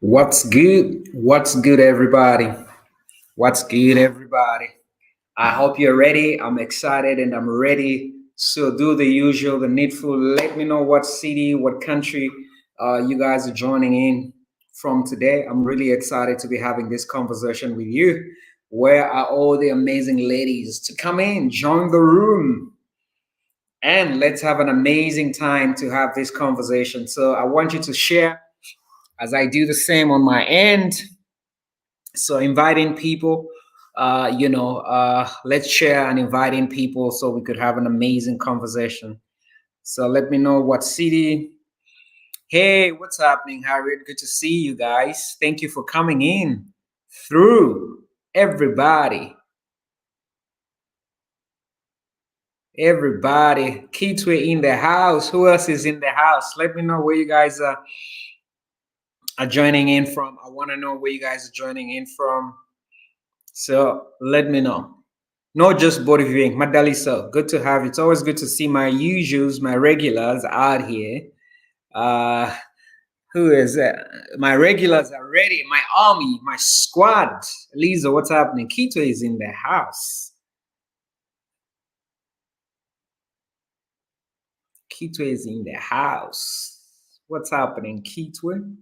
What's good? What's good, everybody? What's good, everybody? I hope you're ready. I'm excited and I'm ready. So, do the usual, the needful. Let me know what city, what country you guys are joining in from today. I'm really excited to be having this conversation with you. Where are all the amazing ladies to come in, join the room, and let's have an amazing time to have this conversation. So, I want you to share as I do the same on my end. So inviting people, let's share and inviting people so we could have an amazing conversation. So let me know what city. Hey, what's happening, Harriet? Good to see you guys. Thank you for coming in through everybody. Everybody, Kitwe in the house. Who else is in the house? Let me know where you guys are joining in from. I want to know where you guys are joining in from. So let me know. Not just body viewing. Madalisa, good to have you. It's always good to see my usuals, my regulars out here. Uh, who is that? My regulars are ready. My army, my squad. Lisa, what's happening? Kito is in the house. Kito is in the house. What's happening, Kito?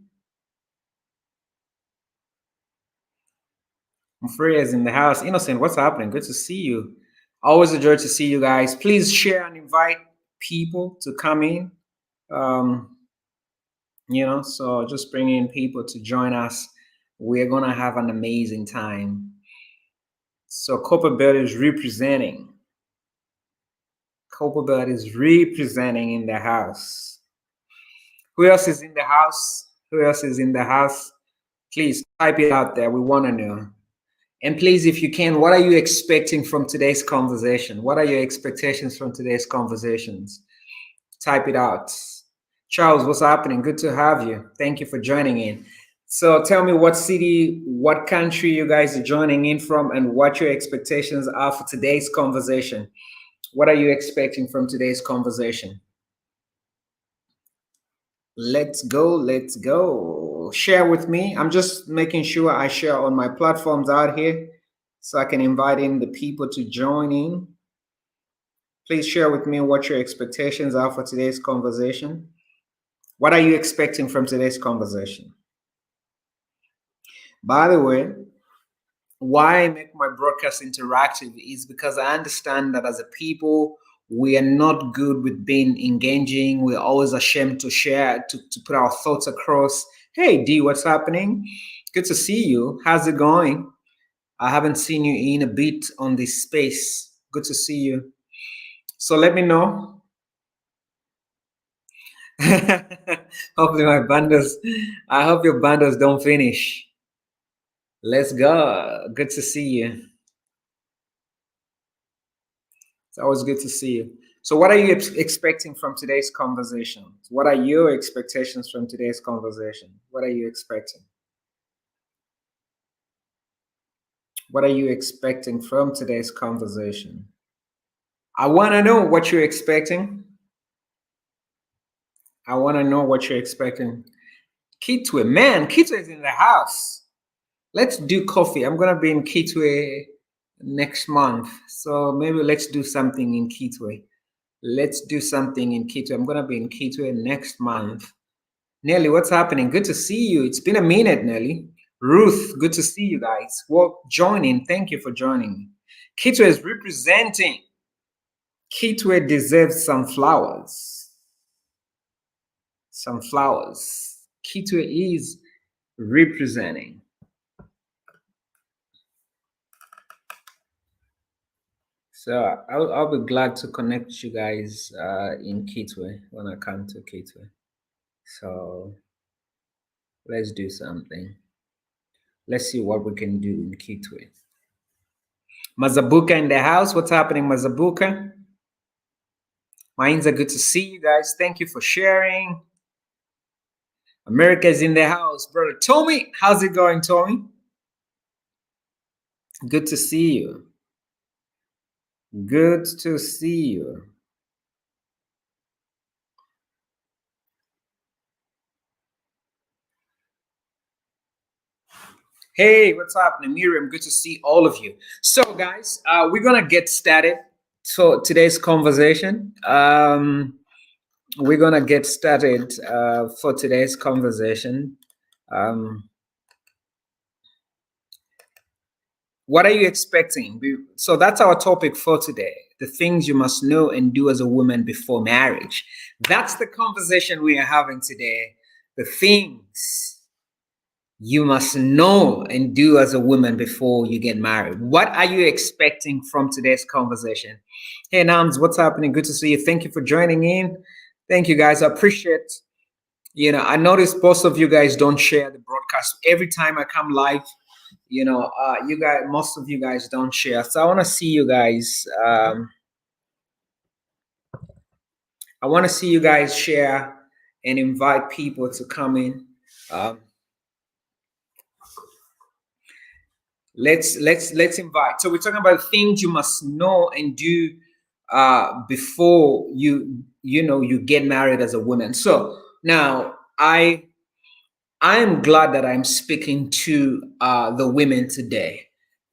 Freya is in the house. Innocent, what's happening? Good to see you. Always a joy to see you guys. Please share and invite people to come in. Um, so just bringing people to join us. We're gonna have an amazing time. So Copperbelt is representing. Copperbelt is representing in the house. Who else is in the house? Who else is in the house? Please type it out there. We want to know. And please, if you can, what are you expecting from today's conversation? What are your expectations from today's conversations? Type it out. Charles, what's happening? Good to have you. Thank you for joining in. So tell me what city, what country you guys are joining in from, and what your expectations are for today's conversation. What are you expecting from today's conversation? Let's go. Let's go. Share with me. I'm just making sure I share on my platforms out here so I can invite in the people to join in. Please share with me what your expectations are for today's conversation. What are you expecting from today's conversation? By the way, why I make my broadcast interactive is because I understand that as a people, we are not good with being engaging. We're always ashamed to share, to put our thoughts across. Hey, D, what's happening? Good to see you. How's it going? I haven't seen you in a bit on this space. Good to see you. So let me know. Hopefully my bundles, I hope your bundles don't finish. Let's go. Good to see you. It's always good to see you. So, what are you expecting from today's conversation? What are your expectations from today's conversation? What are you expecting? What are you expecting from today's conversation? I want to know what you're expecting. I want to know what you're expecting. Kitwe, man, Kitwe is in the house. Let's do coffee. I'm gonna be in Kitwe next month, so maybe let's do something in Kitwe. Let's do something in Kitwe. I'm gonna be in Kitwe next month. Nelly, what's happening? Good to see you. It's been a minute, Nelly. Ruth, good to see you guys. Well, joining. Thank you for joining. Kitwe is representing. Kitwe deserves some flowers. Some flowers. Kitwe is representing. So I'll be glad to connect with you guys in Kitwe when I come to Kitwe. So let's do something. Let's see what we can do in Kitwe. Mazabuka in the house. What's happening, Mazabuka? Mainza, good to see you guys. Thank you for sharing. America is in the house, brother. Tommy, how's it going, Tommy? Good to see you. Good to see you. Hey, what's happening, Miriam? Good to see all of you. So, guys, we're gonna get started. So today's conversation. We're gonna get started for today's conversation. Um, what are you expecting? So that's our topic for today. The things you must know and do as a woman before marriage. That's the conversation we are having today. The things you must know and do as a woman before you get married. What are you expecting from today's conversation? Hey, Nams, what's happening? Good to see you. Thank you for joining in. Thank you, guys. I appreciate. I notice most of you guys don't share the broadcast every time I come live. Most of you guys don't share. So I want to see you guys. I want to see you guys share and invite people to come in. Um, let's invite. So we're talking about things you must know and do before you get married as a woman. So now I am glad that I'm speaking to the women today.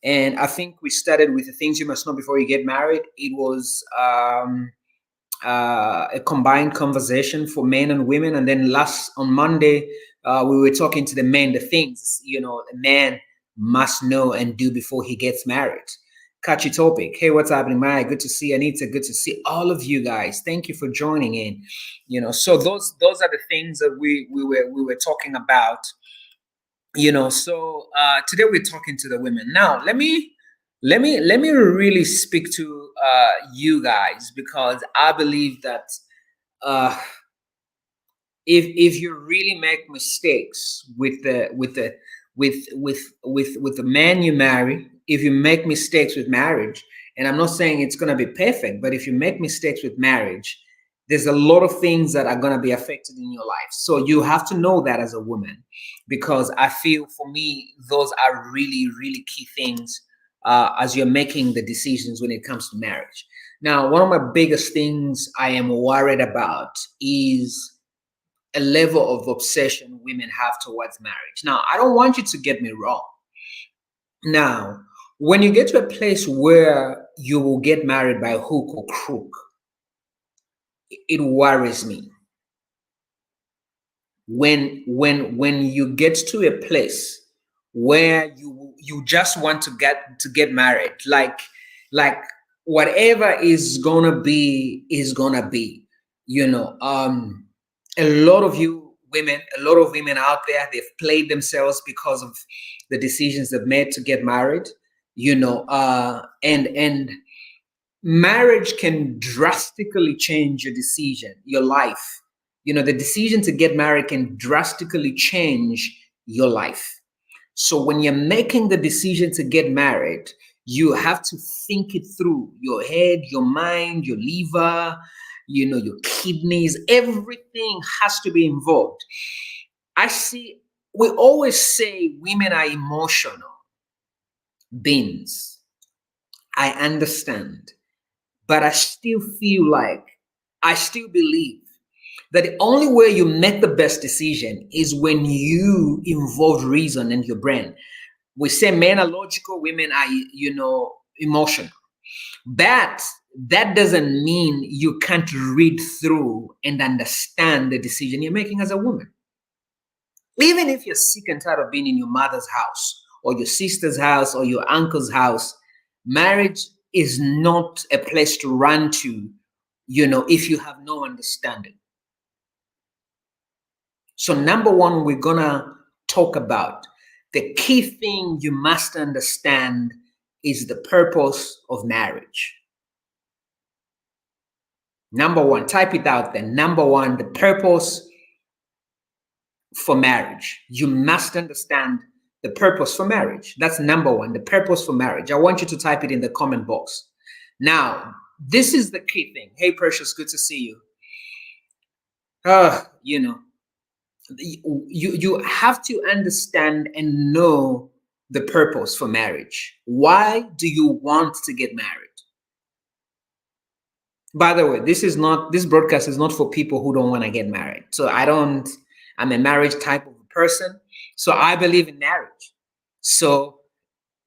And I think we started with the things you must know before you get married. It was a combined conversation for men and women. And then on Monday, we were talking to the men, the things, a man must know and do before he gets married. Catchy topic. Hey, what's happening, Maya? Good to see Anita. Good to see all of you guys. Thank you for joining in. So those are the things that we were talking about. So today we're talking to the women. Now let me really speak to you guys, because I believe that if you really make mistakes with the man you marry, if you make mistakes with marriage, and I'm not saying it's going to be perfect, but if you make mistakes with marriage, there's a lot of things that are going to be affected in your life. So you have to know that as a woman, because I feel for me, those are really, really key things as you're making the decisions when it comes to marriage. Now, one of my biggest things I am worried about is a level of obsession women have towards marriage. Now, I don't want you to get me wrong. Now, when you get to a place where you will get married by hook or crook, it worries me. When you get to a place where you just want to get married, like whatever is gonna be is gonna be. A lot of women out there, they've played themselves because of the decisions they've made to get married. And marriage can drastically change your life. The decision to get married can drastically change your life. So when you're making the decision to get married, you have to think it through. Your head, your mind, your liver, your kidneys, everything has to be involved. We always say women are emotional beings. I understand. But I still believe that the only way you make the best decision is when you involve reason in your brain. We say men are logical, women are, emotional. But that doesn't mean you can't read through and understand the decision you're making as a woman. Even if you're sick and tired of being in your mother's house or your sister's house or your uncle's house, marriage is not a place to run to, if you have no understanding. So number one, we're gonna talk about the key thing you must understand is the purpose of marriage. Number one, type it out there. Number one, the purpose for marriage. You must understand the purpose for marriage. That's number one, the purpose for marriage. I want you to type it in the comment box. Now, this is the key thing. Hey, Precious, good to see you. You have to understand and know the purpose for marriage. Why do you want to get married? By the way, this broadcast is not for people who don't want to get married. So I'm a marriage type of person. So I believe in marriage. So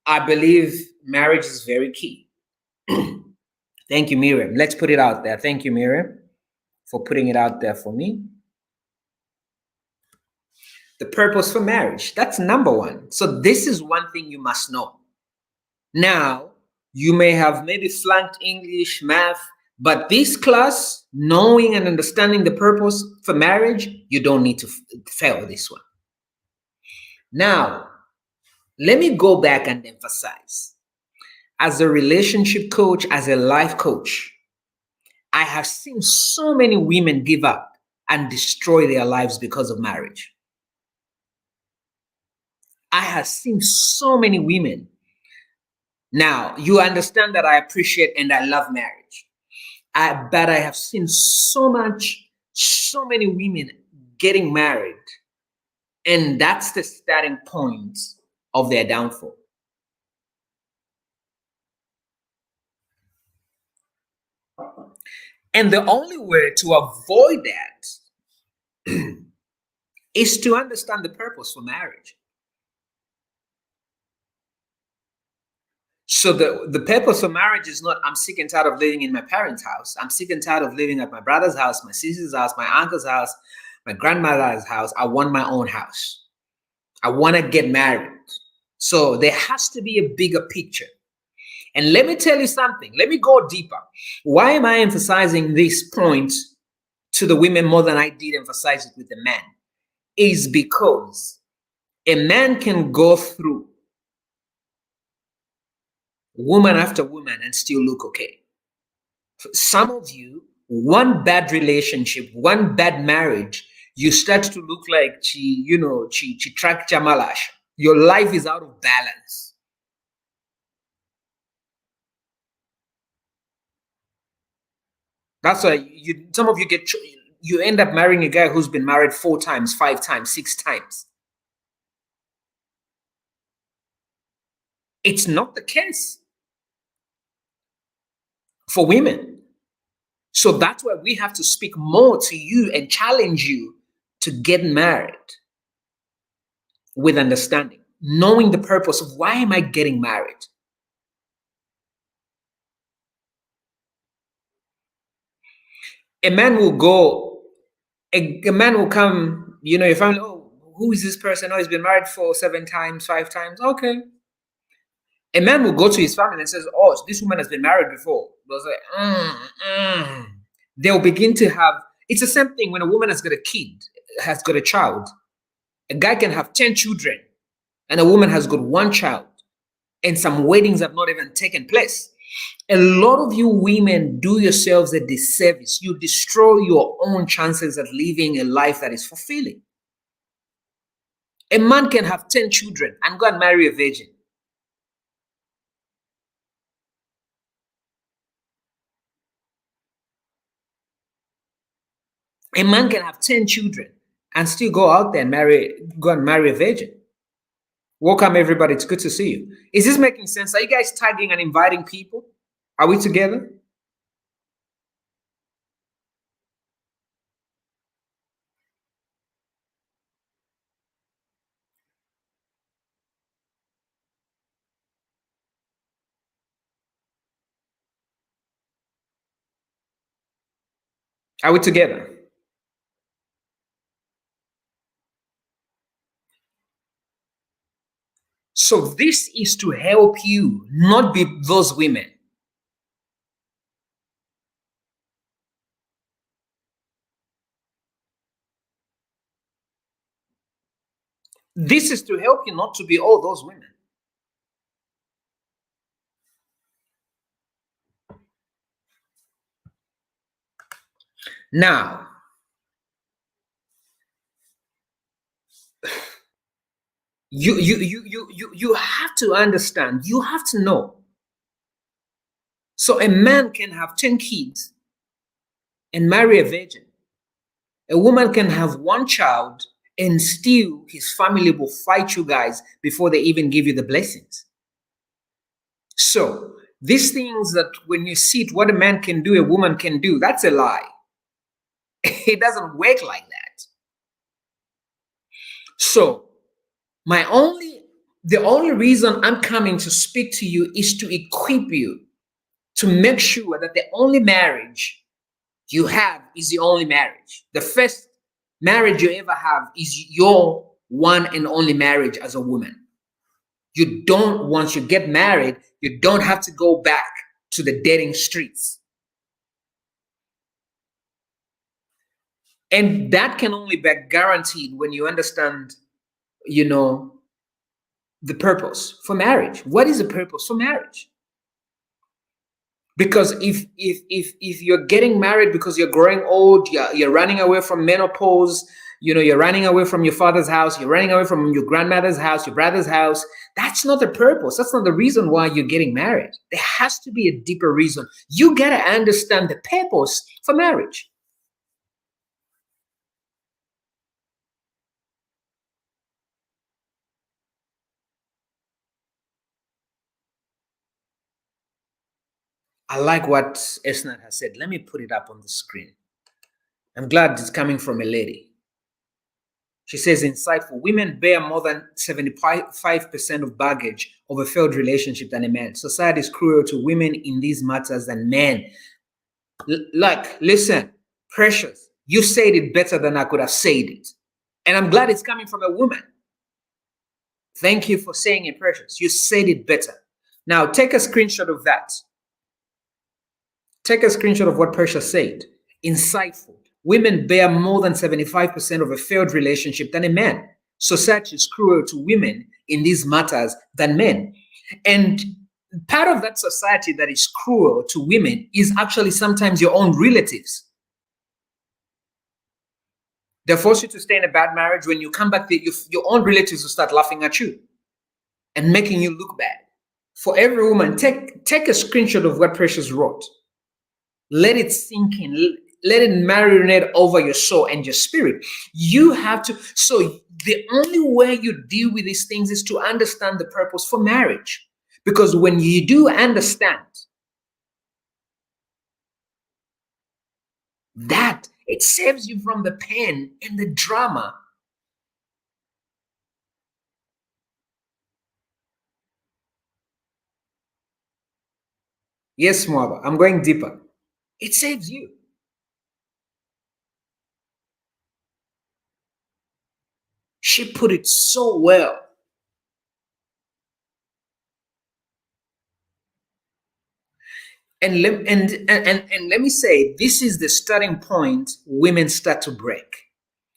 I believe marriage is very key. Thank you, Miriam. Let's put it out there. Thank you, Miriam, for putting it out there for me. The purpose for marriage. That's number one. So this is one thing you must know. Now, you may have maybe flunked English, math, but this class, knowing and understanding the purpose for marriage, you don't need to fail this one. Now, let me go back and emphasize. As a relationship coach, as a life coach, I have seen so many women give up and destroy their lives because of marriage. I have seen so many women. Now, you understand that I appreciate and I love marriage. But I have seen so many women getting married. And that's the starting point of their downfall. And the only way to avoid that is to understand the purpose for marriage. So the purpose of marriage is not I'm sick and tired of living in my parents' house. I'm sick and tired of living at my brother's house, my sister's house, my uncle's house, my grandmother's house. I want my own house. I want to get married. So there has to be a bigger picture. And let me tell you something. Let me go deeper. Why am I emphasizing this point to the women more than I did emphasize it with the men? Is because a man can go through woman after woman and still look okay. For some of you, one bad relationship, one bad marriage, you start to look like chi track Jamalash. Your life is out of balance. That's why some of you you end up marrying a guy who's been married 4 times, 5 times, 6 times. It's not the case for women. So that's why we have to speak more to you and challenge you to get married with understanding, knowing the purpose of why am I getting married? A man will go, a man will come, your family, oh, who is this person? Oh, he's been married for 7 times, 5 times. Okay. A man will go to his family and says, oh, this woman has been married before. They'll say, They'll begin to have, it's the same thing when a woman has got a kid, has got a child. A guy can have 10 children and a woman has got 1 child and some weddings have not even taken place. A lot of you women do yourselves a disservice. You destroy your own chances at living a life that is fulfilling. A man can have 10 children and go and marry a virgin. A man can have 10 children and still go out there and go and marry a virgin. Welcome, everybody. It's good to see you. Is this making sense? Are you guys tagging and inviting people? Are we together? Are we together? So this is to help you not be those women. This is to help you not to be all those women. Now, you have to understand, you have to know. So a man can have 10 kids and marry a virgin. A woman can have 1 child and still his family will fight you guys before they even give you the blessings. So these things that when you see it, what a man can do, a woman can do, that's a lie. It doesn't work like that. So my only The only reason I'm coming to speak to you is to equip you to make sure that the only marriage you have is the only marriage. The first marriage you ever have is your one and only marriage as a woman. You don't, once you get married, you don't have to go back to the dating streets. And that can only be guaranteed when you understand, you know, the purpose for marriage. What is the purpose for marriage? Because if you're getting married because you're growing old, you're running away from menopause, you're running away from your father's house, you're running away from your grandmother's house, your brother's house, that's not the purpose. That's not the reason why you're getting married. There has to be a deeper reason. You got to understand the purpose for marriage. I like what Esnat has said. Let me put it up on the screen. I'm glad it's coming from a lady. She says, insightful. Women bear more than 75% of baggage of a failed relationship than a man. Society is cruel to women in these matters than men. Listen, Precious, you said it better than I could have said it. And I'm glad it's coming from a woman. Thank you for saying it, Precious. You said it better. Now, take a screenshot of that. Take a screenshot of what Precious said. Insightful. Women bear more than 75% of a failed relationship than a man. Society is cruel to women in these matters than men. And part of that society that is cruel to women is actually sometimes your own relatives. They force you to stay in a bad marriage. When you come back, your own relatives will start laughing at you and making you look bad. For every woman, take a screenshot of what Precious wrote. Let it sink in. Let it marinate over your soul and your spirit. You have to. So the only way you deal with these things is to understand the purpose for marriage. Because when you do understand that, it saves you from the pain and the drama. Yes, Mwaba, I'm going deeper. It saves you. She put it so well. And let me say, this is the starting point women start to break.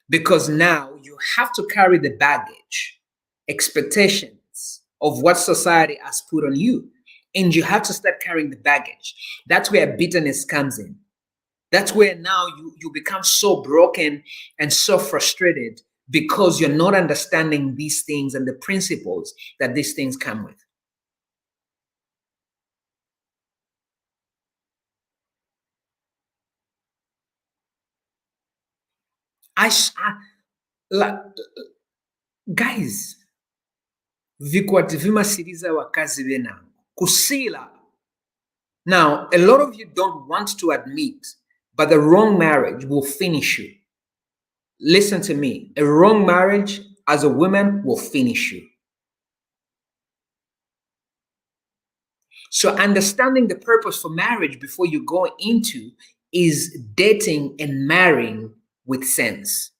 Because now you have to carry the baggage, expectations of what society has put on you. And you have to start carrying the baggage. That's where bitterness comes in. That's where now you become so broken and so frustrated because you're not understanding these things and the principles that these things come with. Like, guys, vikwati vimasiriza wakazi venango kusila. Now, a lot of you don't want to admit, but the wrong marriage will finish you. Listen to me. A wrong marriage as a woman will finish you. So understanding the purpose for marriage before you go into is dating and marrying with sense.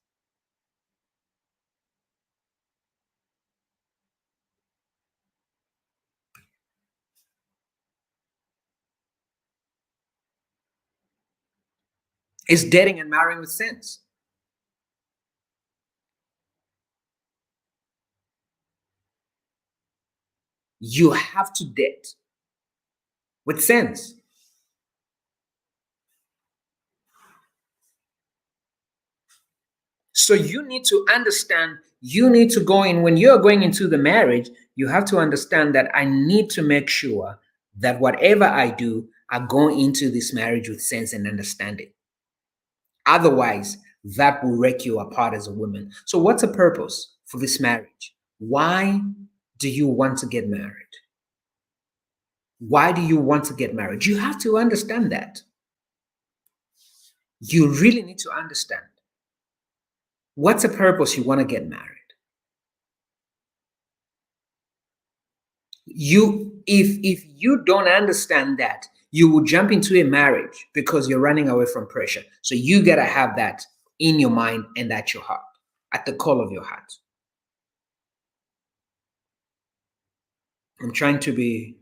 It's dating and marrying with sense. You have to date with sense. So you need to understand, you need to go in, when you're going into the marriage, you have to understand that I need to make sure that whatever I do, I go into this marriage with sense and understanding. Otherwise, that will wreck you apart as a woman. So, what's the purpose for this marriage? Why do you want to get married? Why do you want to get married? You have to understand that. You really need to understand. What's the purpose you want to get married? If you don't understand that, you will jump into a marriage because you're running away from pressure. So you gotta have that in your mind and at your heart, at the core of your heart. I'm trying to be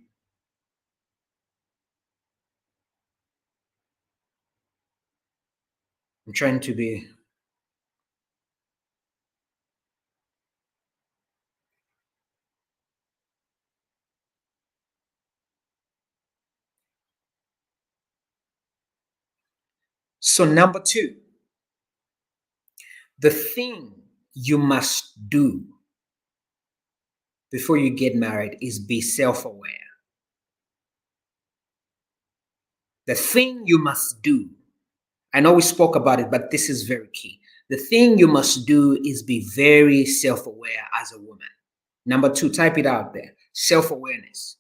I'm trying to be So number two, the thing you must do before you get married is be self-aware. The thing you must do, I know we spoke about it, but this is very key. The thing you must do is be very self-aware as a woman. Number two, type it out there. Self-awareness.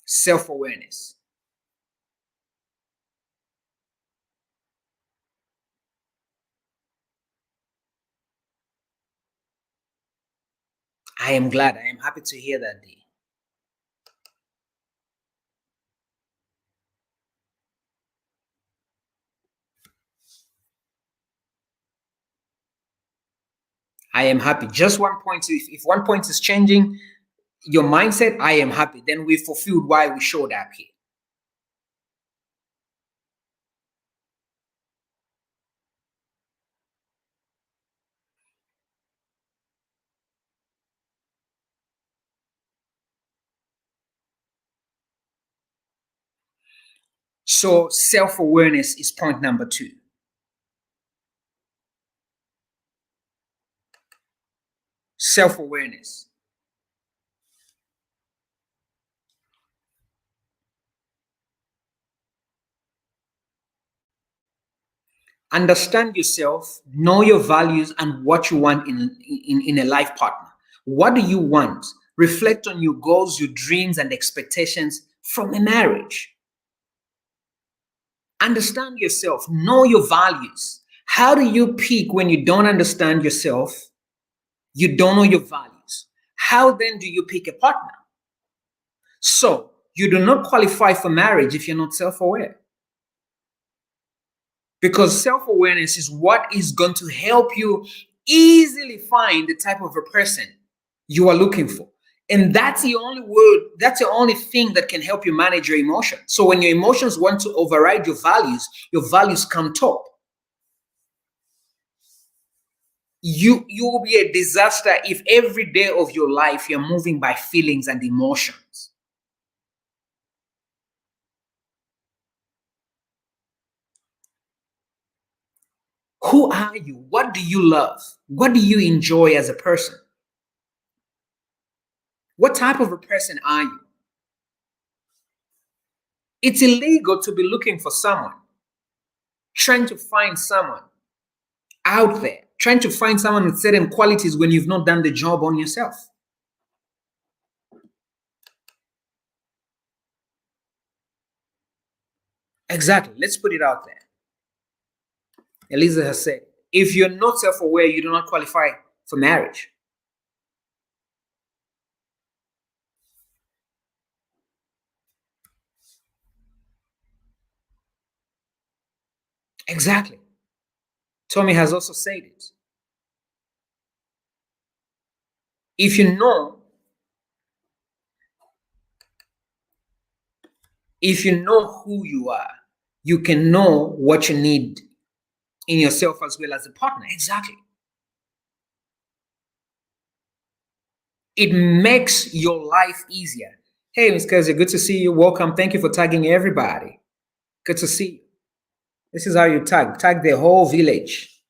Self-awareness. I am glad. I am happy to hear that, D. I am happy. Just one point. If one point is changing your mindset, I am happy. Then we fulfilled why we showed up here. So self-awareness is point number two. Self-awareness. Understand yourself, know your values and what you want in a life partner. What do you want? Reflect on your goals, your dreams, and expectations from a marriage. Understand yourself, know your values. How do you pick when you don't understand yourself? You don't know your values. How then do you pick a partner? So you do not qualify for marriage if you're not self aware. Because self awareness is what is going to help you easily find the type of a person you are looking for. And that's the only word, that's the only thing that can help you manage your emotions. So when your emotions want to override your values come top. You will be a disaster if every day of your life you're moving by feelings and emotions. Who are you? What do you love? What do you enjoy as a person? What type of a person are you? It's illegal to be looking for someone, trying to find someone out there, trying to find someone with certain qualities when you've not done the job on yourself. Exactly. Let's put it out there. Eliza has said, if you're not self aware, you do not qualify for marriage. Exactly. Tommy has also said it. If you know, if you know who you are, you can know what you need in yourself as well as a partner. Exactly. It makes your life easier. Hey, Miss Kelsey, good to see you. Welcome. Thank you for tagging everybody. Good to see you. This is how you tag the whole village.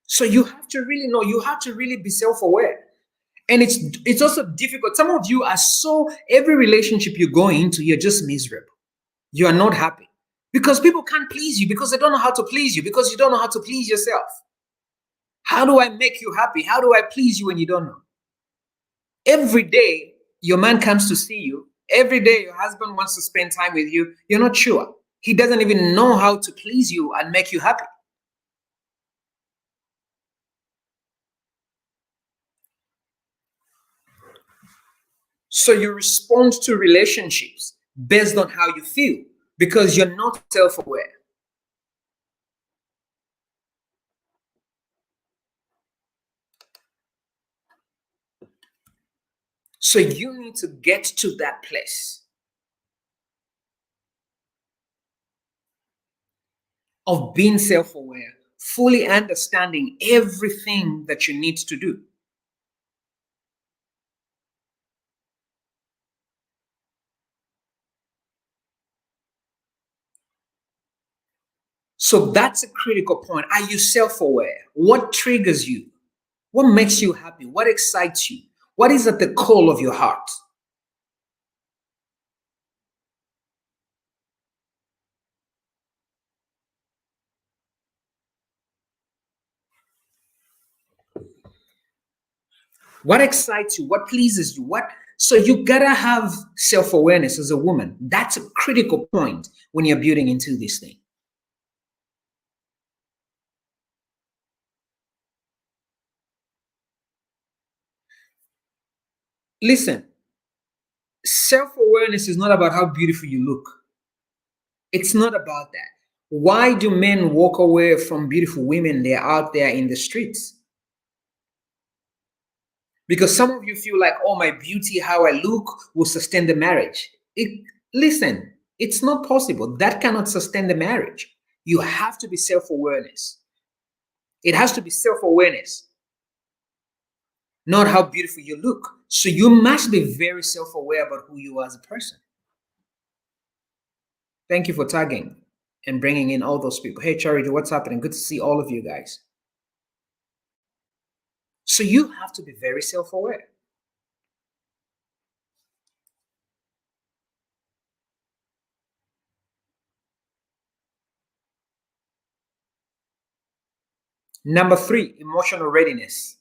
So you have to really know, you have to really be self-aware. And it's also difficult. Some of you are so every relationship you go into, you're just miserable. You are not happy. Because people can't please you, because they don't know how to please you, because you don't know how to please yourself. How do I make you happy? How do I please you when you don't know? Every day your man comes to see you, every day your husband wants to spend time with you, you're not sure. He doesn't even know how to please you and make you happy. So you respond to relationships based on how you feel because you're not self aware. So you need to get to that place of being self aware, fully understanding everything that you need to do. So that's a critical point. Are you self aware? What triggers you? What makes you happy? What excites you? What is at the core of your heart? What excites you? What pleases you? What so you gotta have self-awareness as a woman. That's a critical point when you're building into this thing. Listen, self-awareness is not about how beautiful you look. It's not about that. Why do men walk away from beautiful women? They're out there in the streets. Because some of you feel like, oh, my beauty, how I look will sustain the marriage. Listen, it's not possible. That cannot sustain the marriage. You have to be self-awareness. It has to be self-awareness, not how beautiful you look. So you must be very self-aware about who you are as a person. Thank you for tagging and bringing in all those people. Hey, Charity, what's happening? Good to see all of you guys. So you have to be very self-aware. Number 3, emotional readiness.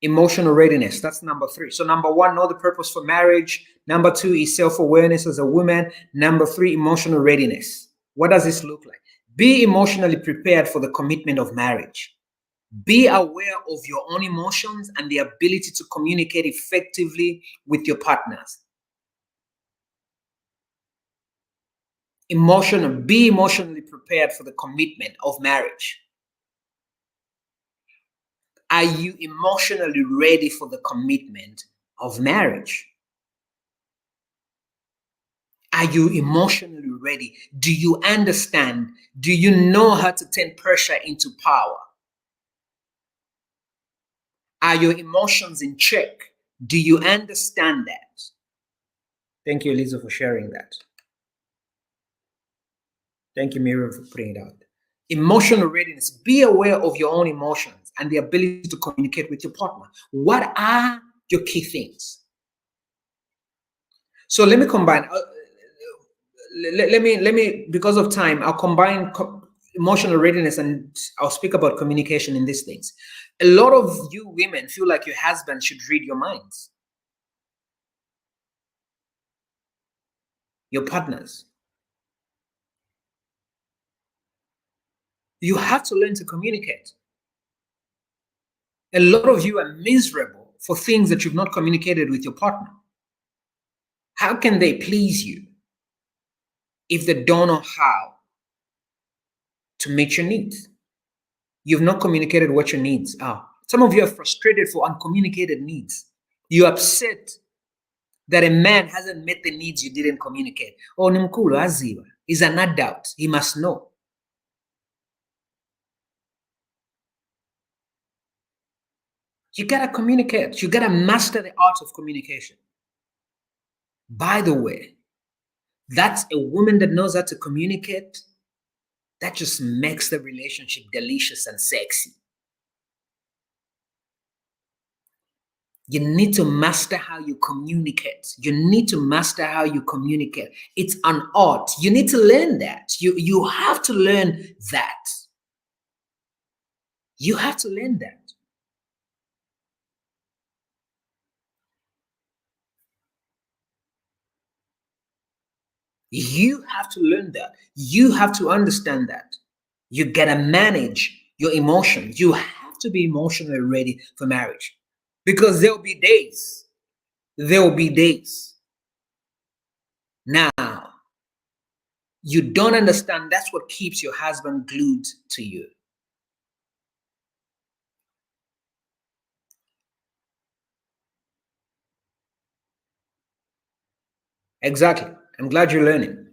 Emotional readiness. That's number 3. So number 1, know the purpose for marriage. Number 2 is self-awareness as a woman. Number 3, emotional readiness. What does this look like? Be emotionally prepared for the commitment of marriage. Be aware of your own emotions and the ability to communicate effectively with your partners. Be emotionally prepared for the commitment of marriage. Are you emotionally ready for the commitment of marriage? Are you emotionally ready? Do you understand? Do you know how to turn pressure into power? Are your emotions in check? Do you understand that? Thank you, Eliza, for sharing that. Thank you, Miriam, for putting it out. Emotional readiness. Be aware of your own emotions and the ability to communicate with your partner. What are your key things? So let me combine. Let me because of time, I'll combine emotional readiness and I'll speak about communication in these things. A lot of you women feel like your husband should read your minds, your partners. You have to learn to communicate. A lot of you are miserable for things that you've not communicated with your partner. How can they please you if they don't know how to meet your needs? You've not communicated what your needs are. Some of you are frustrated for uncommunicated needs. You're upset that a man hasn't met the needs you didn't communicate. Oh, Nimkulu Aziva is an adult. He must know. You gotta communicate. You gotta master the art of communication. By the way, that's a woman that knows how to communicate. That just makes the relationship delicious and sexy. You need to master how you communicate. You need to master how you communicate. It's an art. You need to learn that. You have to learn that. You have to learn that. You have to learn that. You have to understand that. You gotta manage your emotions. You have have to be emotionally ready for marriage because there'll be days. There'll be days. Now, you don't understand that's what keeps your husband glued to you. Exactly. I'm glad you're learning.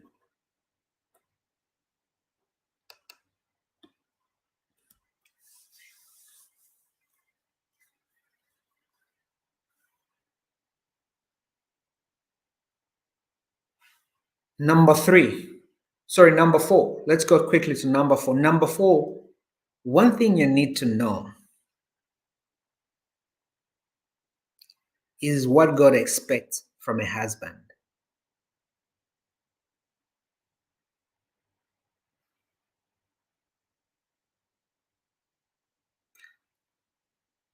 Number three. Sorry, number four. Let's go quickly to number four. Number four, one thing you need to know is what God expects from a husband.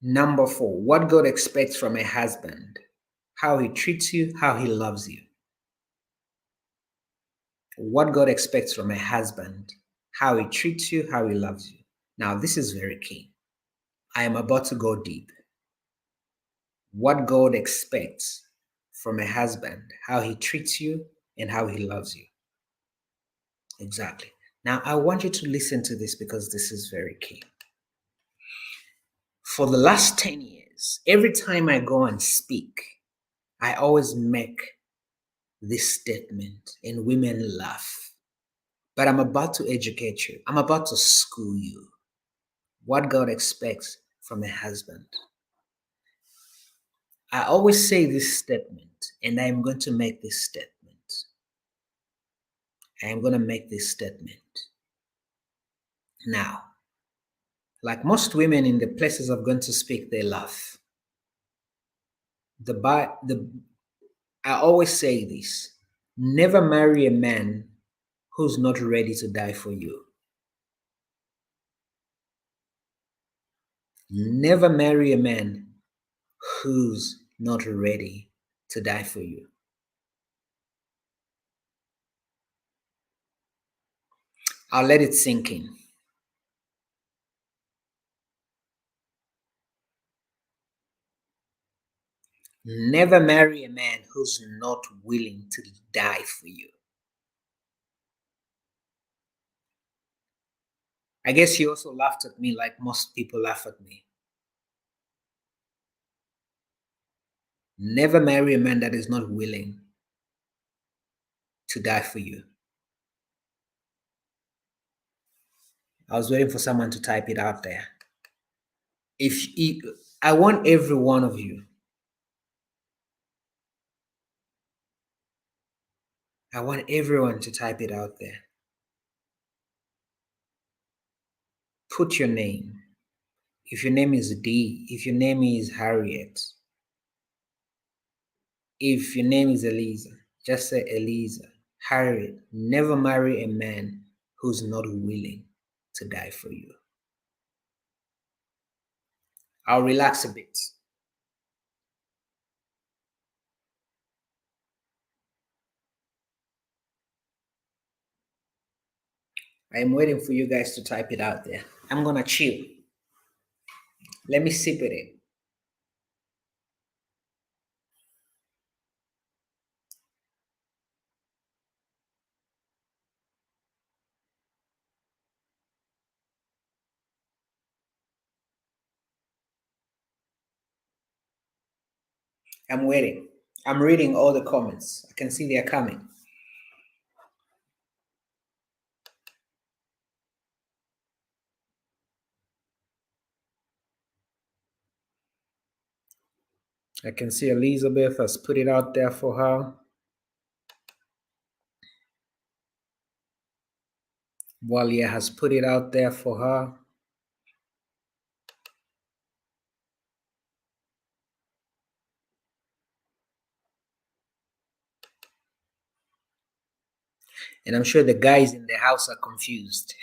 Number four, what God expects from a husband, how he treats you, how he loves you. What God expects from a husband, how he treats you, how he loves you. Now, this is very key. I am about to go deep. What God expects from a husband, how he treats you, and how he loves you. Exactly. Now, I want you to listen to this because this is very key. For the last 10 years, every time I go and speak, I always make this statement, and women laugh. But I'm about to educate you, I'm about to school you. What God expects from a husband. I always say this statement, and I'm going to make this statement. I am going to make this statement. Now, like most women in the places I'm going to speak, they laugh. I always say this: never marry a man who's not ready to die for you. Never marry a man who's not ready to die for you. I'll let it sink in. Never marry a man who's not willing to die for you. I guess you also laughed at me like most people laugh at me. Never marry a man that is not willing to die for you. I was waiting for someone to type it out there. I want every one of you, I want everyone to type it out there. Put your name. If your name is D, if your name is Harriet, if your name is Eliza, just say Eliza. Harriet, never marry a man who's not willing to die for you. I'll relax a bit. I'm waiting for you guys to type it out there. I'm gonna chill. Let me sip it. I'm waiting. I'm reading all the comments. I can see they're coming. I can see Elizabeth has put it out there for her. Walia has put it out there for her. And I'm sure the guys in the house are confused.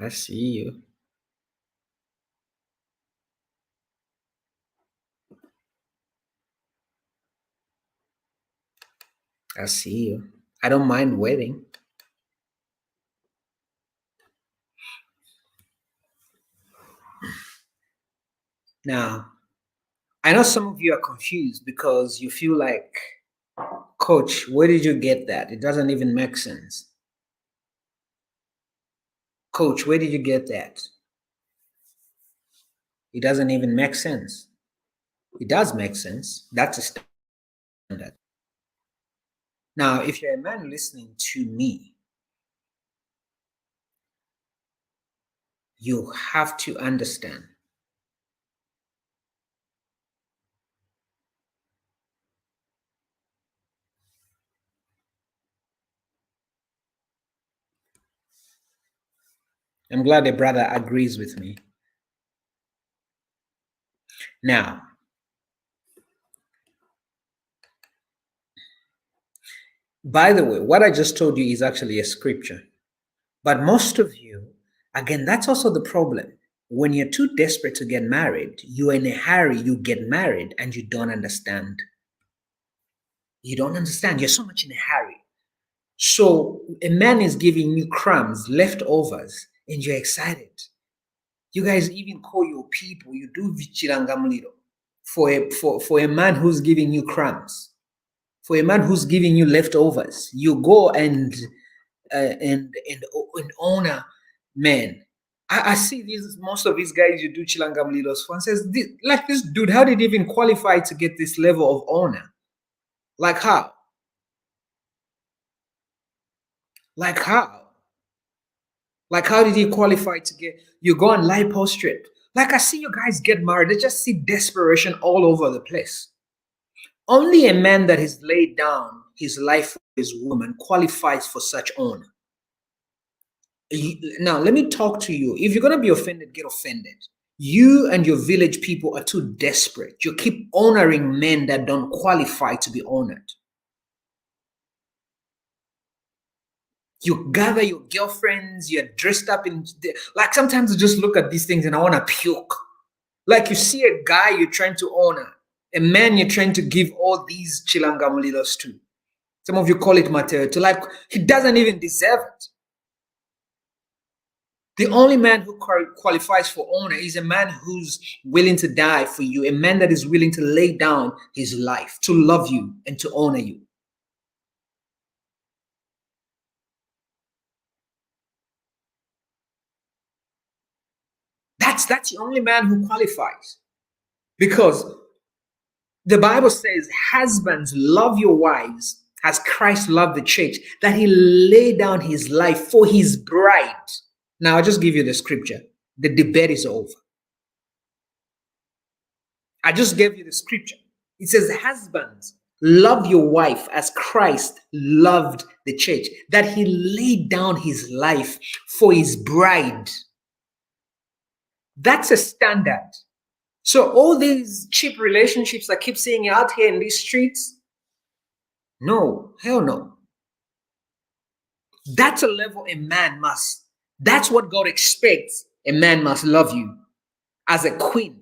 I see you. I see you. I don't mind waiting. Now, I know some of you are confused because you feel like, Coach, where did you get that? It doesn't even make sense. Coach, where did you get that? It doesn't even make sense. It does make sense. That's a standard. Now, if you're a man listening to me, you have to understand. I'm glad a brother agrees with me. Now, by the way, what I just told you is actually a scripture. But most of you, again, that's also the problem. When you're too desperate to get married, you're in a hurry, you get married, and you don't understand. You don't understand. You're so much in a hurry. So a man is giving you crumbs, leftovers, and you're excited. You guys even call your people, you do vichirangamliro for a man who's giving you crumbs, for a man who's giving you leftovers. You go and honor men. I see these most of these guys you do chilangamliros for and says like this dude, how did he even qualify to get this level of honor? Like how? Like how? Like how did he qualify to get you go on lipo strip? Like I see you guys get married, I just see desperation all over the place. Only a man that has laid down his life for his woman qualifies for such honor. Now, let me talk to you. If you're going to be offended, get offended. You and your village people are too desperate. You keep honoring men that don't qualify to be honored. You gather your girlfriends, you're dressed up in, like sometimes I just look at these things and I want to puke. Like you see a guy you're trying to honor, a man you're trying to give all these chilangamulidos to. Some of you call it material. To like, he doesn't even deserve it. The only man who qualifies for honor is a man who's willing to die for you, a man that is willing to lay down his life to love you and to honor you. That's the only man who qualifies. Because the Bible says, husbands, love your wives as Christ loved the church, that he laid down his life for his bride. Now, I'll just give you the scripture. The debate is over. I just gave you the scripture. It says, husbands, love your wife as Christ loved the church, that he laid down his life for his bride. That's a standard. So all these cheap relationships I keep seeing out here in these streets, no, hell no. That's a level a man must. That's what God expects. A man must love you as a queen.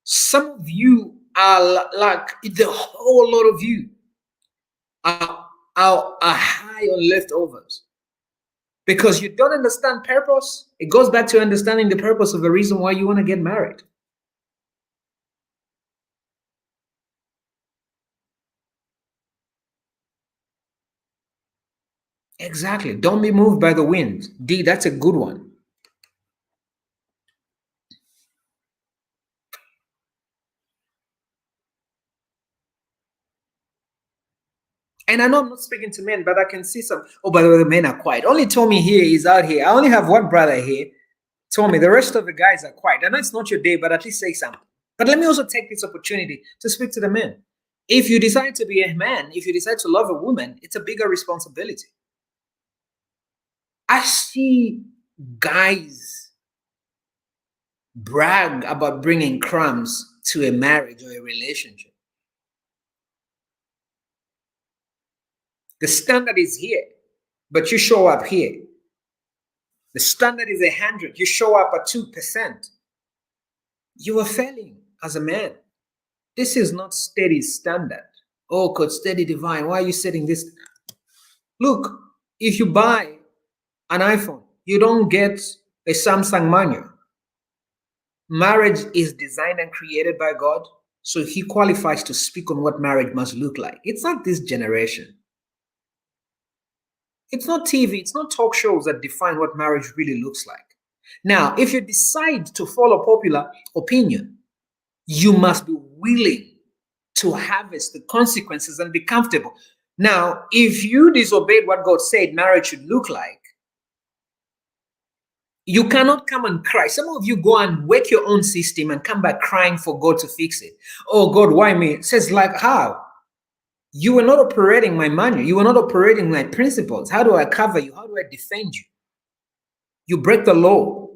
Some of you are like the whole lot of you are high on leftovers because you don't understand purpose. It goes back to understanding the purpose of the reason why you want to get married. Exactly. Don't be moved by the wind. D, that's a good one. And I know I'm not speaking to men, but I can see some. Oh, by the way, the men are quiet. Only Tommy here is out here. I only have one brother here. Tommy, the rest of the guys are quiet. I know it's not your day, but at least say something. But let me also take this opportunity to speak to the men. If you decide to be a man, if you decide to love a woman, it's a bigger responsibility. I see guys brag about bringing crumbs to a marriage or a relationship. The standard is here, but you show up here. The standard is 100. You show up at 2%. You are failing as a man. This is not steady standard. Oh, Coach Steady Divine, why are you setting this? Look, if you buy an iPhone, you don't get a Samsung manual. Marriage is designed and created by God, so He qualifies to speak on what marriage must look like. It's not this generation. It's not TV, it's not talk shows that define what marriage really looks like. Now, if you decide to follow popular opinion, you must be willing to harvest the consequences and be comfortable. Now, if you disobeyed what God said marriage should look like, you cannot come and cry. Some of you go and wake your own system and come back crying for God to fix it. Oh God, why me? It says like, how? You were not operating my manual. You were not operating my principles. How do I cover you? How do I defend you? You break the law.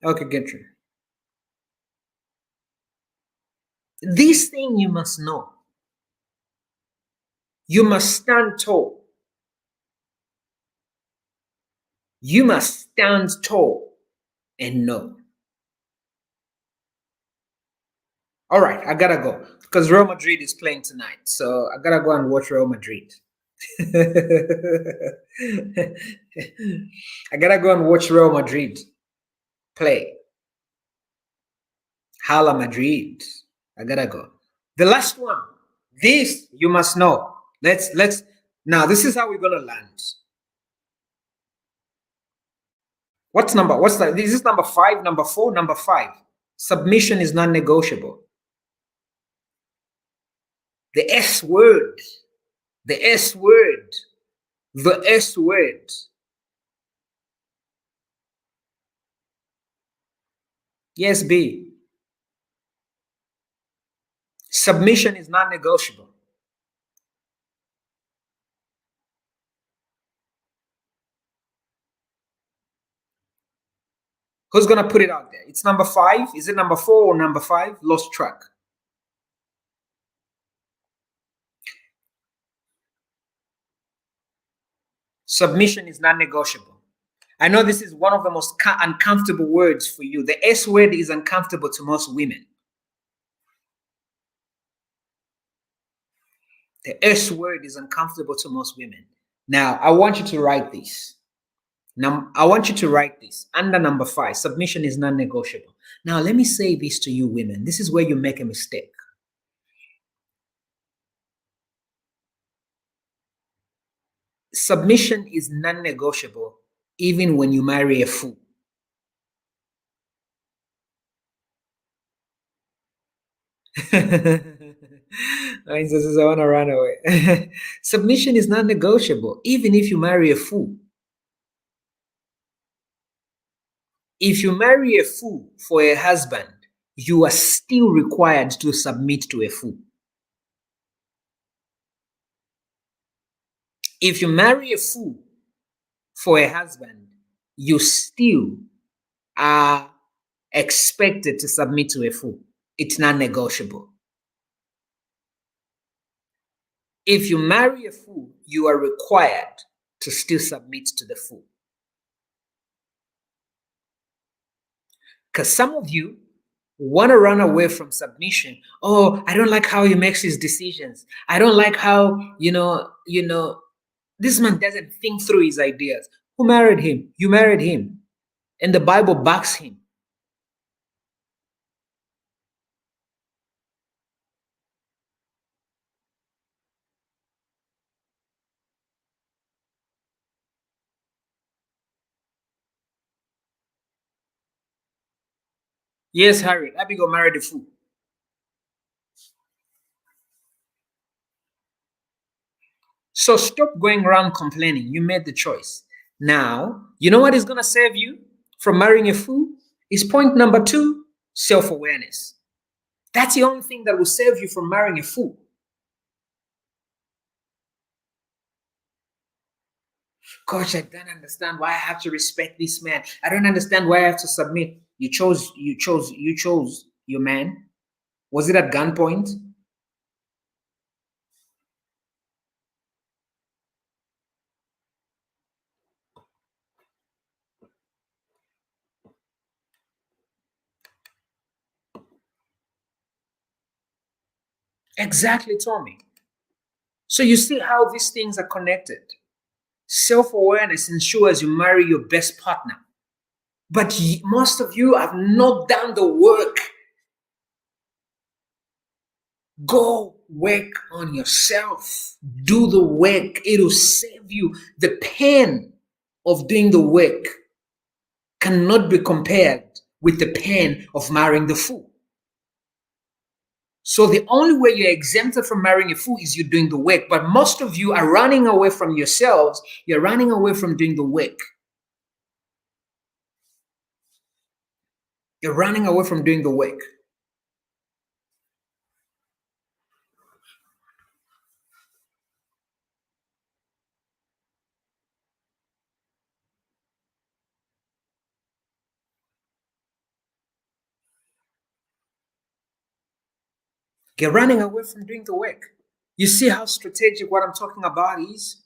Okay, get you. This thing you must know. You must stand tall. You must stand tall and know. All right, I gotta go because Real Madrid is playing tonight. So I gotta go and watch Real Madrid. I gotta go and watch Real Madrid play. Hala Madrid. I gotta go. The last one. This you must know. Let's now. This is how we're gonna land. What's number? What's that? This is number 5, number 4, number 5. Submission is non-negotiable. The S word. The S word. The S word. Yes, B. Submission is non-negotiable. Who's gonna put it out there? It's number 5. Is it number 4 or number 5? Lost track. Submission is non-negotiable. I know this is one of the most uncomfortable words for you. The S word is uncomfortable to most women. The S word is uncomfortable to most women. Now, I want you to write this. Now, I want you to write this under number 5. Submission is non-negotiable. Now, let me say this to you women. This is where you make a mistake. Submission is non-negotiable even when you marry a fool. Mine says I want to run away. Submission is non-negotiable even if you marry a fool. If you marry a fool for a husband, you are still required to submit to a fool. If you marry a fool for a husband, you still are expected to submit to a fool. It's non-negotiable. If you marry a fool, you are required to still submit to the fool. Because some of you want to run away from submission. Oh, I don't like how he makes his decisions. I don't like how, this man doesn't think through his ideas. Who married him? You married him. And the Bible backs him. Yes, Harry, Abigail married a fool. So stop going around complaining. You made the choice. Now, you know what is going to save you from marrying a fool? Is point number 2, self-awareness. That's the only thing that will save you from marrying a fool. Coach, I don't understand why I have to respect this man. I don't understand why I have to submit. You chose your man. Was it at gunpoint? Exactly, Tommy. So you see how these things are connected. Self awareness ensures you marry your best partner. But most of you have not done the work. Go work on yourself. Do the work. It'll save you. The pain of doing the work cannot be compared with the pain of marrying the fool. So the only way you're exempted from marrying a fool is you doing the work. But most of you are running away from yourselves. You're running away from doing the work. You're running away from doing the work. You're running away from doing the work. You see how strategic what I'm talking about is?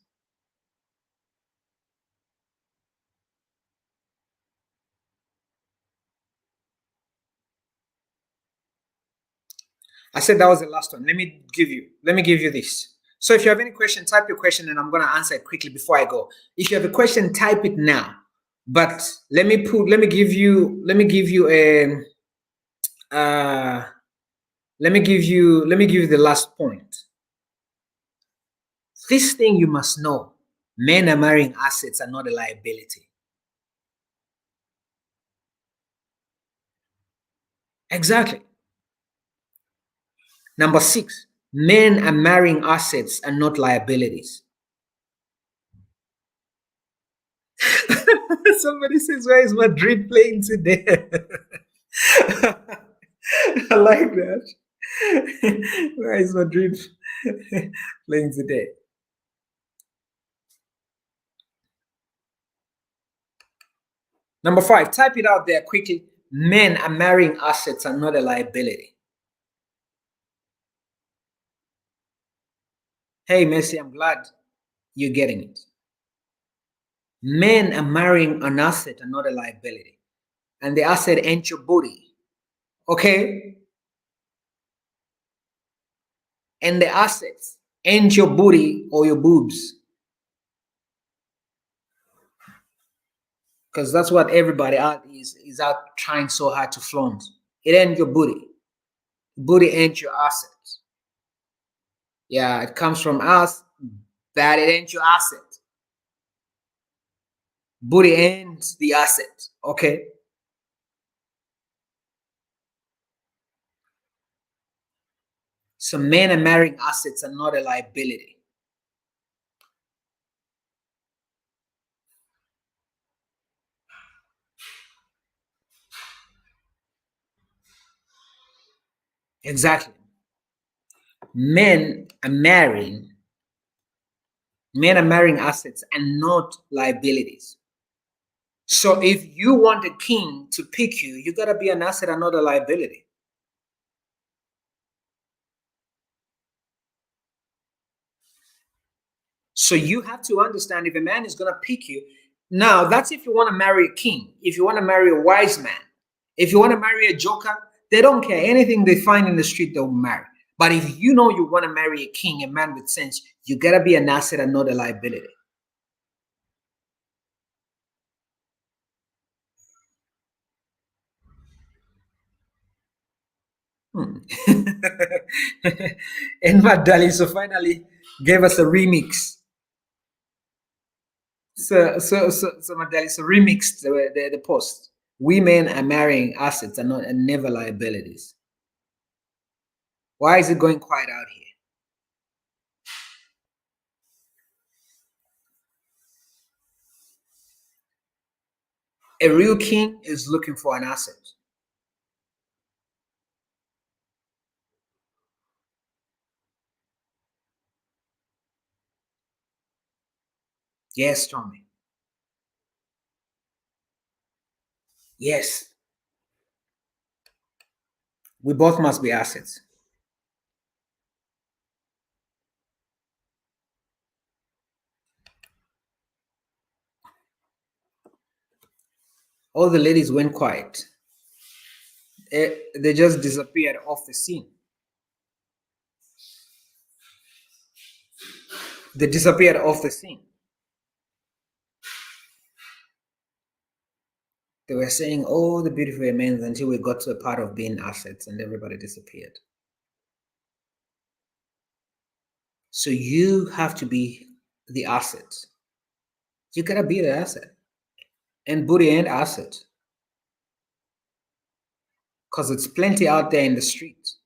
I said that was the last one. Let me give you this. So if you have any question, type your question and I'm gonna answer it quickly before I go. If you have a question, type it now. But let me give you a uh let me give you the last point. This thing you must know. Men are marrying assets and not a liability. Exactly. Number six, men are marrying assets and not liabilities. Somebody says, where is Madrid playing today? I like that. Where is Madrid playing today? Number five, type it out there quickly. Men are marrying assets and not a liability. Hey, Messi, I'm glad you're getting it. Men are marrying an asset and not a liability. And the asset ain't your booty. Okay? And the assets ain't your booty or your boobs. Because that's what everybody out is out trying so hard to flaunt. It ain't your booty. Booty ain't your assets. Yeah, it comes from us, that it ain't your asset. Booty ain't the asset. Okay? So men are marrying assets and not a liability. Exactly. Men are marrying Men are marrying assets and not liabilities. So if you want a king to pick you, you gotta be an asset and not a liability. So you have to understand if a man is gonna pick you. Now that's if you want to marry a king, if you want to marry a wise man, if you want to marry a joker, they don't care. Anything they find in the street, they'll marry. But if you know you want to marry a king, a man with sense, you gotta be an asset and not a liability. Hmm. And Madali so finally gave us a remix. So Madali so remixed the post. Women are marrying assets and not and never liabilities. Why is it going quiet out here? A real king is looking for an asset. Yes, Tommy. Yes, we both must be assets. All the ladies went quiet. They just disappeared off the scene. They disappeared off the scene. They were saying all the beautiful amens until we got to a part of being assets and everybody disappeared. So you have to be the asset. You gotta be the asset. And booty and asset. Because it's plenty out there in the streets.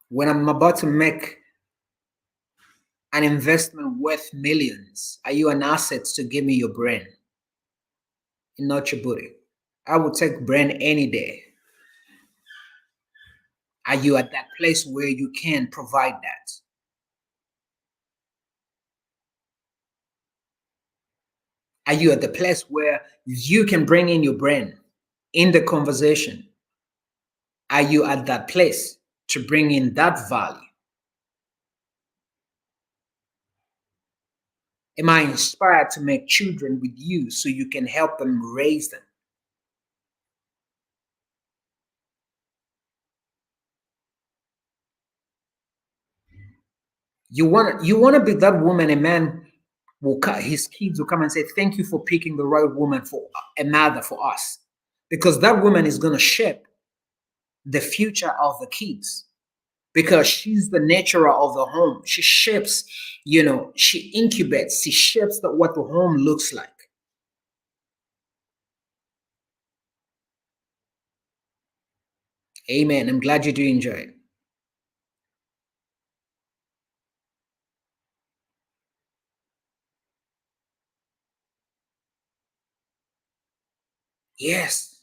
When I'm about to make an investment worth millions, are you an asset to give me your brain and not your booty? I would take brain any day. Are you at that place where you can provide that? Are you at the place where you can bring in your brain in the conversation? Are you at that place to bring in that value? Am I inspired to make children with you so you can help them raise them? You want to be that woman a man will his kids will come and say thank you for picking the right woman for a mother for us, because that woman is going to shape the future of the kids, because she's the nurturer of the home. She shapes, she incubates, she shapes what the home looks like. Amen. I'm glad you do enjoy it. Yes.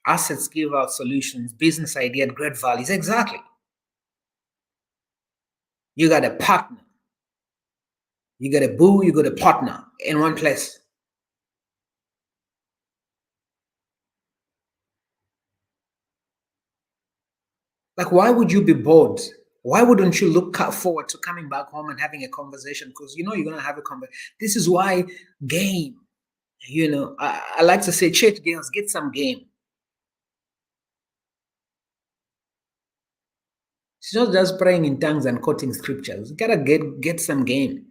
Assets give out solutions, business idea, great values. Exactly. You got a partner. You got a boo, you got a partner in one place. Like, why would you be bored? Why wouldn't you look forward to coming back home and having a conversation? Because you know you're gonna have a conversation. This is why game. I like to say, church girls, get some game. It's not just praying in tongues and quoting scriptures. You gotta get some game.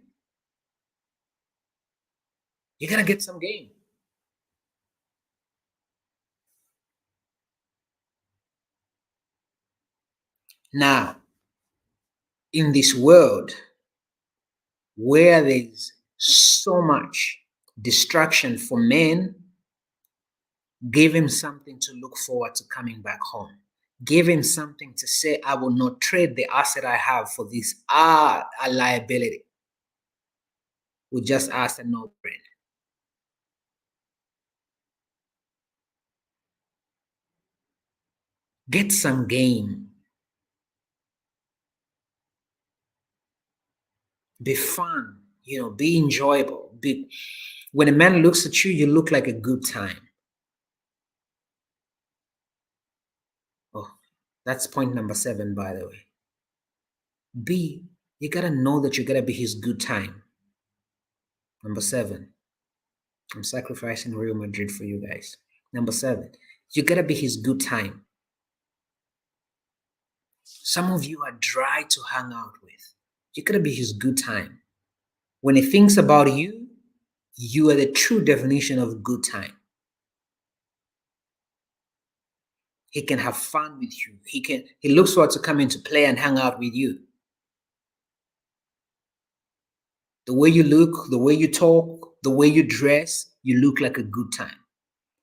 You gotta get some game. Now, in this world where there's so much distraction for men, give him something to look forward to coming back home. Give him something to say, I will not trade the asset I have for this a liability. We just ask a no brainer. Get some game. Be fun, be enjoyable. When a man looks at you, you look like a good time. Oh, that's point number 7, by the way. You gotta know that you gotta be his good time. Number 7, I'm sacrificing Real Madrid for you guys. Number 7, you gotta be his good time. Some of you are dry to hang out with. You gotta be his good time. When he thinks about you, you are the true definition of good time. He can have fun with you. He looks forward to coming to play and hang out with you. The way you look, the way you talk, the way you dress, you look like a good time.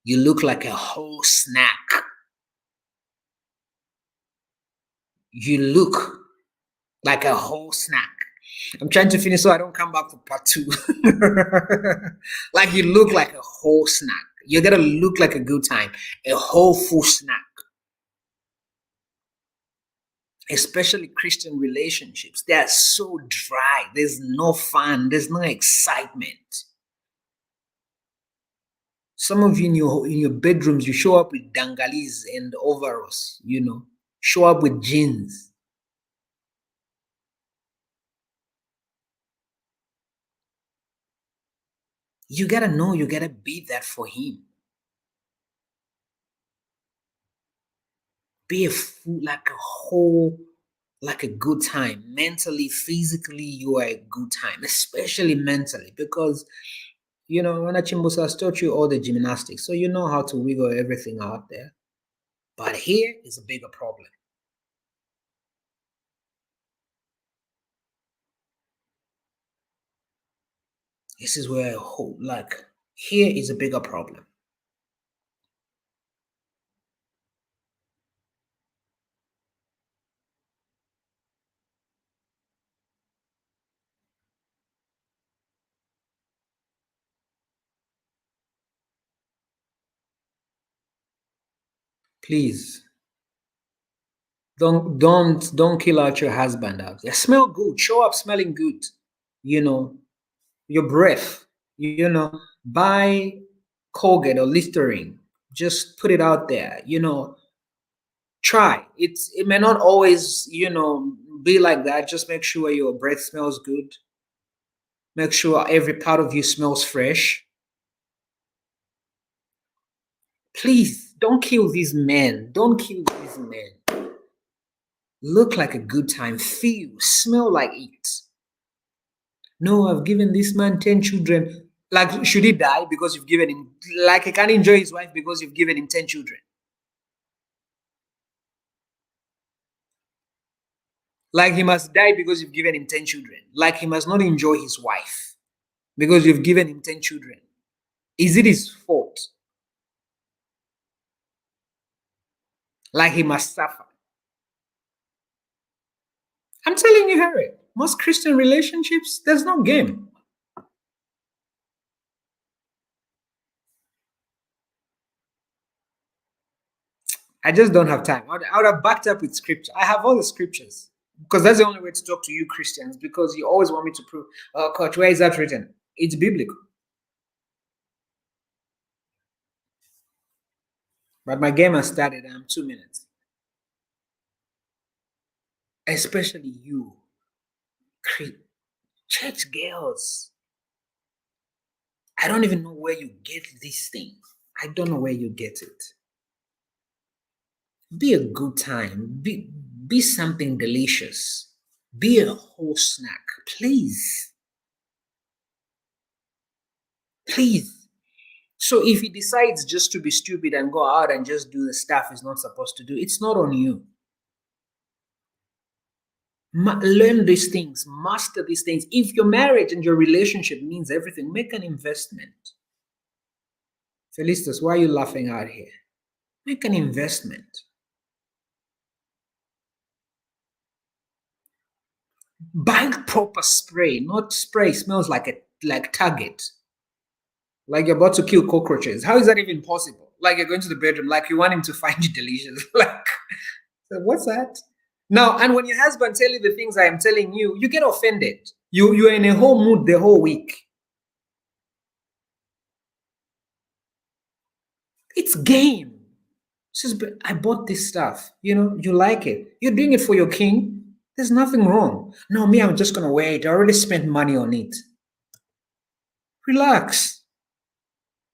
You look like a whole snack. You look like a whole snack. I'm trying to finish so I don't come back for part 2. Like you look like a whole snack. You gotta look like a good time, a whole full snack. especially Christian relationships. They are so dry. There's no fun. There's no excitement. Some of you in your bedrooms, you show up with dangalis and overalls. Show up with jeans. You gotta know. You gotta be that for him. Be a fool, like a whole, like a good time. Mentally, physically, you are a good time, especially mentally, because Nana Chimbusa has taught you all the gymnastics, so you know how to wiggle everything out there. But here is a bigger problem. This is where I hope, like, here is a bigger problem. Please don't kill out your husband out there. Smell good. Show up smelling good. You know your breath. Buy Colgate or Listerine. Just put it out there. Try. It may not always be like that. Just make sure your breath smells good. Make sure every part of you smells fresh. Please don't kill these men. Don't kill these men. Look like a good time. Feel, smell like it. No, I've given this man 10 children. Like, should he die because you've given him, like, he can't enjoy his wife because you've given him 10 children? Like, he must die because you've given him 10 children? Like, he must not enjoy his wife because you've given him 10 children? Is it his fault? Like, he must suffer? I'm telling you, Harry, most Christian relationships, there's no game. I just don't have time. I would have backed up with scripture. I have all the scriptures because that's the only way to talk to you Christians, because you always want me to prove, oh, coach, where is that written? It's biblical. But my game has started. I'm 2 minutes. Especially you, church girls. I don't even know where you get these things. I don't know where you get it. Be a good time. Be something delicious. Be a whole snack. Please. Please. So if he decides just to be stupid and go out and just do the stuff he's not supposed to do, it's not on you. Learn these things, master these things. If your marriage and your relationship means everything, make an investment. Felicitas, why are you laughing out here? Make an investment. Buy proper spray, not spray smells like Target. Like you're about to kill cockroaches. How is that even possible? Like you're going to the bedroom, like you want him to find you delicious. Like, so what's that? Now, and when your husband tell you the things I am telling you, you get offended. You're in a whole mood the whole week. It's game. Says, I bought this stuff. You like it. You're doing it for your king. There's nothing wrong. No, me, I'm just gonna wait. I already spent money on it. Relax.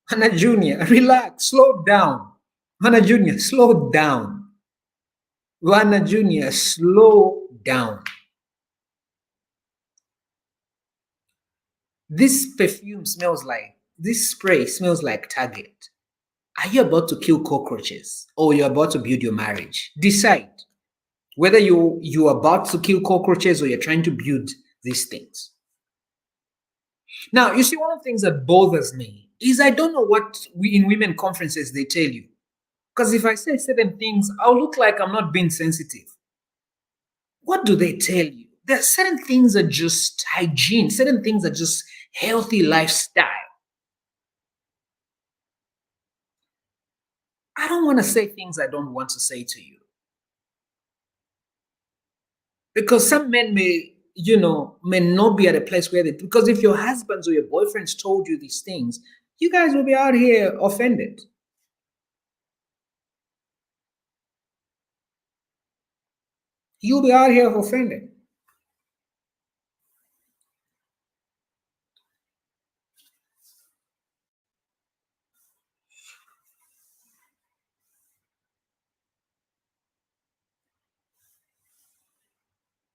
Hannah Jr., relax. Slow down. Hannah Jr., slow down. Hannah Jr., slow down. This spray smells like Target. Are you about to kill cockroaches or you're about to build your marriage? Decide whether you're about to kill cockroaches or you're trying to build these things. Now, you see, one of the things that bothers me is I don't know what in women conferences they tell you. Because if I say certain things, I'll look like I'm not being sensitive. What do they tell you? There are certain things are just hygiene, certain things are just healthy lifestyle. I don't want to say things I don't want to say to you. Because some men may, may not be at a place where they, because if your husbands or your boyfriends told you these things, you guys will be out here offended. You'll be out here offended.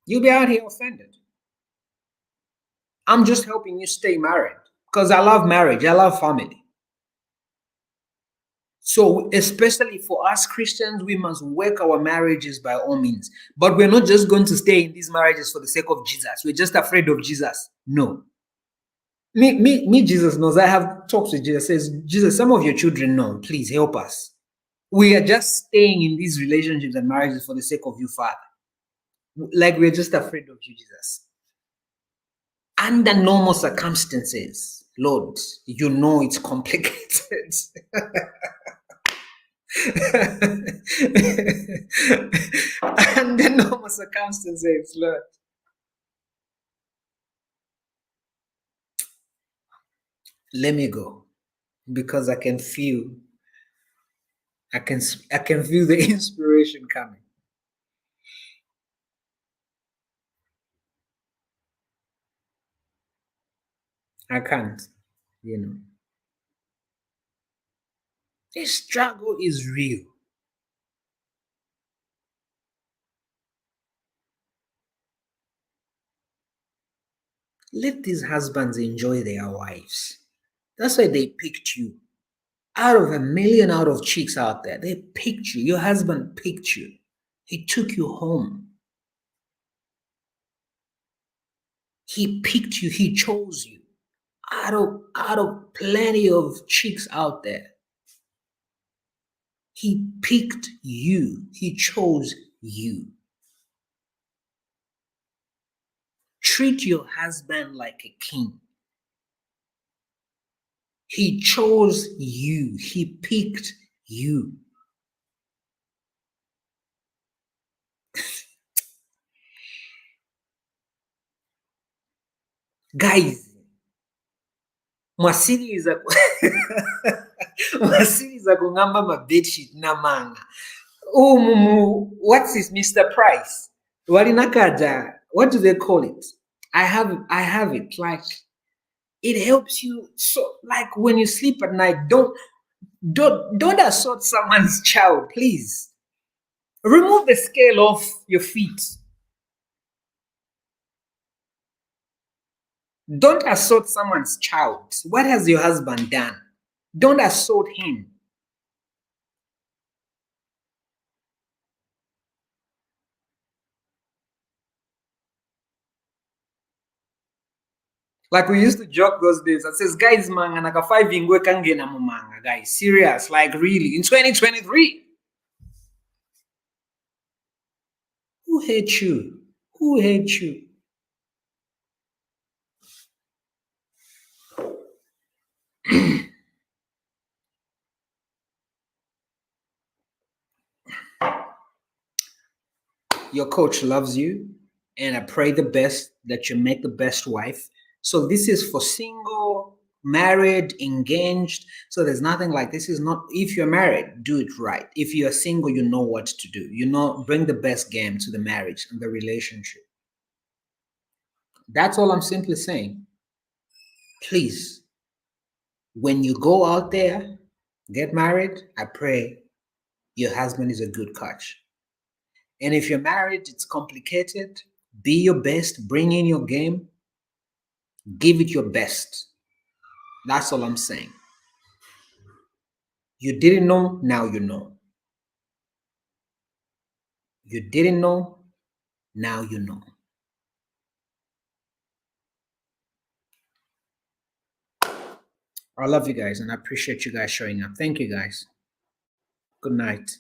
You'll be out here offended. I'm just helping you stay married because I love marriage. I love family. So, especially for us Christians, we must work our marriages by all means. But we're not just going to stay in these marriages for the sake of Jesus. We're just afraid of Jesus. No. Me, Jesus knows. I have talked with Jesus. Says, Jesus, some of your children know. Please help us. We are just staying in these relationships and marriages for the sake of you, Father. Like we're just afraid of you, Jesus. Under normal circumstances, Lord, you know it's complicated. Under normal circumstances, Lord. Let me go because I can feel the inspiration coming. I can't, you know. This struggle is real. Let these husbands enjoy their wives. That's why they picked you. Out of a million out of chicks out there, they picked you. Your husband picked you. He took you home. He picked you. He chose you. Out of plenty of chicks out there, he picked you. He chose you. Treat your husband like a king. He chose you. He picked you. Guys, mwasiriza mwasiriza kung'amba mabedsheet namanga. What's this, Mr. Price? Walinakaja, what do they call it? I have it. Like, it helps you. So, like, when you sleep at night, don't assault someone's child, please. Remove the scale off your feet. Don't assault someone's child. What has your husband done? Don't assault him. Like we used to joke those days. I says, guys, manga naka 5 ingwe kange na mumanga, guys. Serious, like really. In 2023. Who hates you? Who hates you? Your coach loves you, and I pray the best that you make the best wife. So this is for single, married, engaged. So there's nothing like this. Is not, if you're married, do it right. If you're single, you know what to do. You know, bring the best game to the marriage and the relationship. That's all I'm simply saying. Please, when you go out there, get married, I pray your husband is a good coach. And if you're married, it's complicated. Be your best, bring in your game, give it your best. That's all I'm saying. You didn't know, now you know. You didn't know, now you know. I love you guys and I appreciate you guys showing up. Thank you guys. Good night.